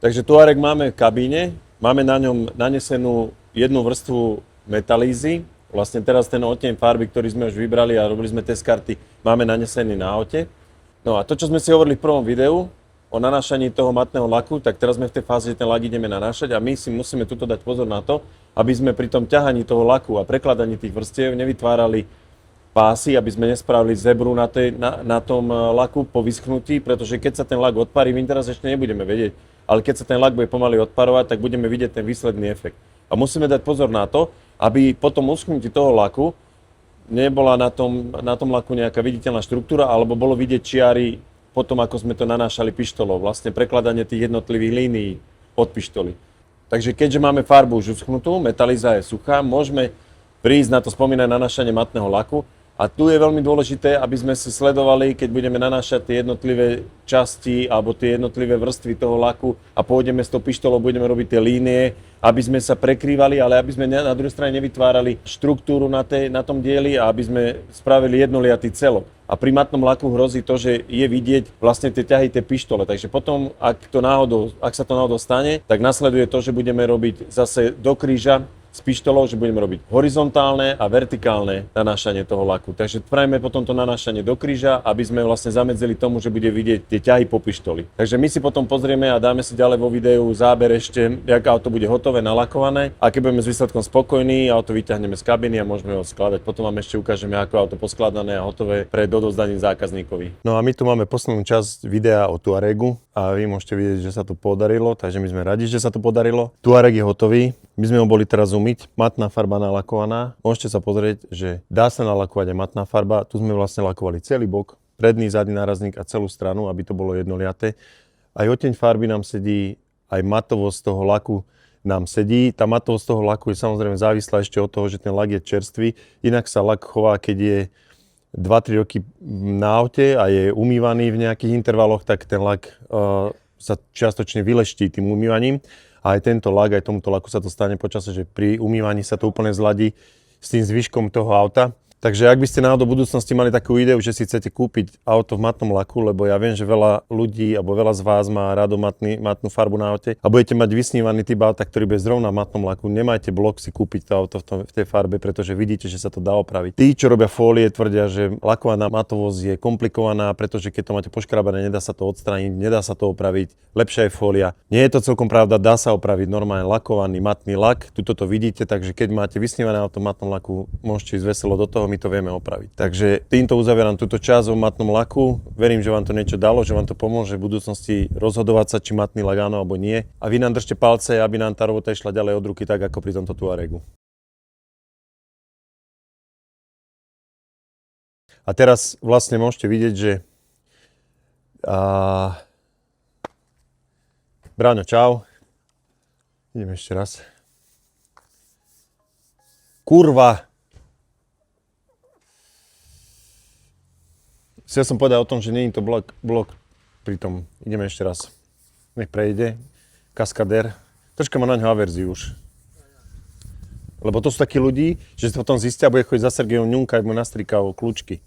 Takže Touareg máme v kabíne, máme na ňom nanesenú jednu vrstvu metalízy. Vlastne teraz ten odtieň farby, ktorý sme už vybrali a robili sme test karty, máme nanesený na aute. No a to, čo sme si hovorili v prvom videu o nanášaní toho matného laku, tak teraz sme v tej fáze, že ten lak ideme nanášať a my si musíme tuto dať pozor na to, aby sme pri tom ťahaní toho laku a prekladaní tých vrstiev nevytvárali pásy, aby sme nespravili zebru na tom laku po vyschnutí, pretože keď sa ten lak odparí, my teraz ešte nebudeme vedieť, ale keď sa ten lak bude pomaly odparovať, tak budeme vidieť ten výsledný efekt. A musíme dať pozor na to, aby po tom uschnutí toho laku nebola na tom laku nejaká viditeľná štruktúra, alebo bolo vidieť čiary potom, ako sme to nanášali pištolou, vlastne prekladanie tých jednotlivých línií od pištoly. Takže keďže máme farbu už uschnutú, metalíza je suchá, môžeme prísť na to spomínané nanášanie matného laku. A tu je veľmi dôležité, aby sme si sledovali, keď budeme nanášať tie jednotlivé časti alebo tie jednotlivé vrstvy toho laku a pôjdeme s tou pištolou, budeme robiť tie línie, aby sme sa prekrývali, ale aby sme na druhej strane nevytvárali štruktúru na tom dieli a aby sme spravili jednoliatý celok. A pri matnom laku hrozí to, že je vidieť vlastne tie ťahy, tie pištole. Takže potom, ak sa to náhodou stane, tak nasleduje to, že budeme robiť zase do kríža s pištolou, že budeme robiť horizontálne a vertikálne nanášanie toho laku. Takže spravíme potom to nanášanie do kríža, aby sme vlastne zamedzili tomu, že bude vidieť tie ťahy po pištoli. Takže my si potom pozrieme a dáme si ďalej vo videu záber ešte, jak auto bude hotové, nalakované. A keď budeme s výsledkom spokojní, auto vyťahneme z kabiny a môžeme ho skladať. Potom vám ešte ukážeme, ako auto poskladané a hotové pred odovzdaním zákazníkovi. No a my tu máme poslednú časť videa o Touaregu a vy môžete vidieť, že sa to podarilo, takže my sme radi, že sa to podarilo. Touareg je hotový. My sme ho boli teraz umyť, matná farba nalakovaná. Môžete sa pozrieť, že dá sa nalakovať aj matná farba. Tu sme vlastne lakovali celý bok, predný, zadný nárazník a celú stranu, aby to bolo jednoliaté. Aj odtieň farby nám sedí, aj matovosť toho laku nám sedí. Tá matovosť toho laku je samozrejme závislá ešte od toho, že ten lak je čerstvý. Inak sa lak chová, keď je 2-3 roky na aute a je umývaný v nejakých intervaloch, tak ten lak sa čiastočne vyleští tým umývaním. A aj tento lak, aj tomuto laku sa to stane počasie, že pri umývaní sa to úplne zladí s tým zvyškom toho auta. Takže ak by ste náhodou v budúcnosti mali takú ideu, že si chcete kúpiť auto v matnom laku, lebo ja viem, že veľa ľudí alebo veľa z vás má rado matnú farbu na aute a budete mať vysnívaný typ auta, ktorý bude zrovna v matnom laku, nemajte blok si kúpiť to auto v tej farbe, pretože vidíte, že sa to dá opraviť. Tí, čo robia fólie, tvrdia, že lakovaná matovosť je komplikovaná, pretože keď to máte poškrabané, nedá sa to odstrániť, nedá sa to opraviť, lepšia je fólia. Nie je to celkom pravda, dá sa opraviť normálne lakovaný matný lak. Tuto to vidíte, takže keď máte vysnívané auto v matnom laku, môžete ísť veselo do toho. My to vieme opraviť. Takže týmto uzavieram túto časť o matnom laku. Verím, že vám to niečo dalo, že vám to pomôže v budúcnosti rozhodovať sa, či matný lak áno alebo nie. A vy nám držte palce, aby nám tá robota išla ďalej od ruky, tak ako pri tomto Touaregu. A teraz vlastne môžete vidieť, že Bráňo, čau. Ideme ešte raz. Kurva! Chcel som povedať o tom, že nie je to blok pri tom. Ideme ešte raz. Nech prejde. Kaskadér. Troška má na ňo averziu už. Lebo to sú takí ľudí, že sa potom zistia a bude chodiť za Sergejom ňunkať, mu nastrikajú kľúčky.